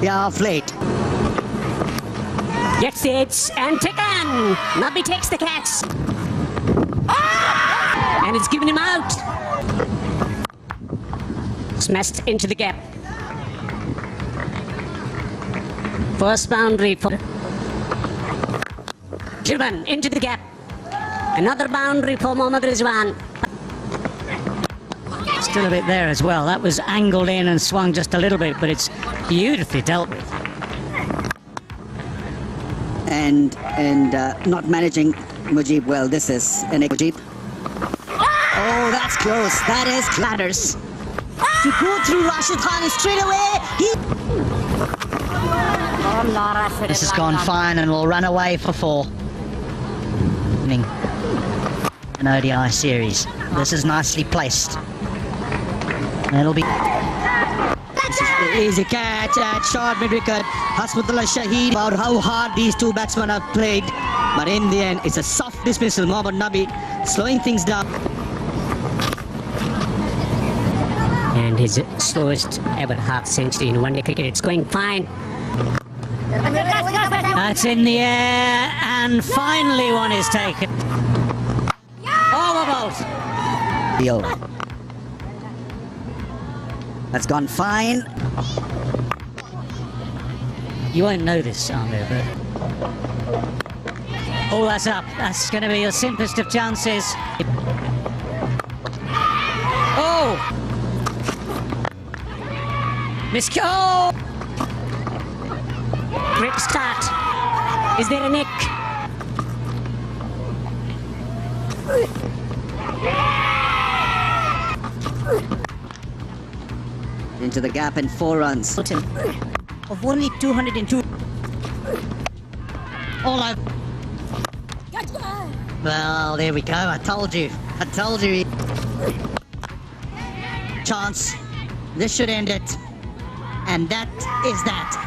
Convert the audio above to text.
They are off late. Gets the edge and taken. Nabi takes the catch. And it's given him out. Smashed into the gap. First boundary for Shirvan into the gap. Another boundary for Mohammad Rizwan. Still a bit there as well. That was angled in and swung just a little bit, but it's beautifully dealt with. And not managing Mujib well. This is an Mujib. Oh, that's close. That is Clatters. To go through Rashid Khan straight away. This has gone fine and will run away for 4. An ODI series. This is nicely placed. It'll be... This is the easy catch at short mid-wicket. Hasbullah Shaheed about how hard these two batsmen have played. But in the end, it's a soft dismissal. Mohammad Nabi slowing things down. And his slowest ever half century in one-day cricket. It's going fine. That's in the air, and finally one is taken. Overbolt. Deal. That's gone fine. You won't know this, Amir, but... Oh, that's up. That's going to be your simplest of chances. Oh! Oh! Great start. Is there a nick? Into the gap and 4 runs. Of only 202. All over. Well, there we go. I told you. I told you. Chance. This should end it. And that is that.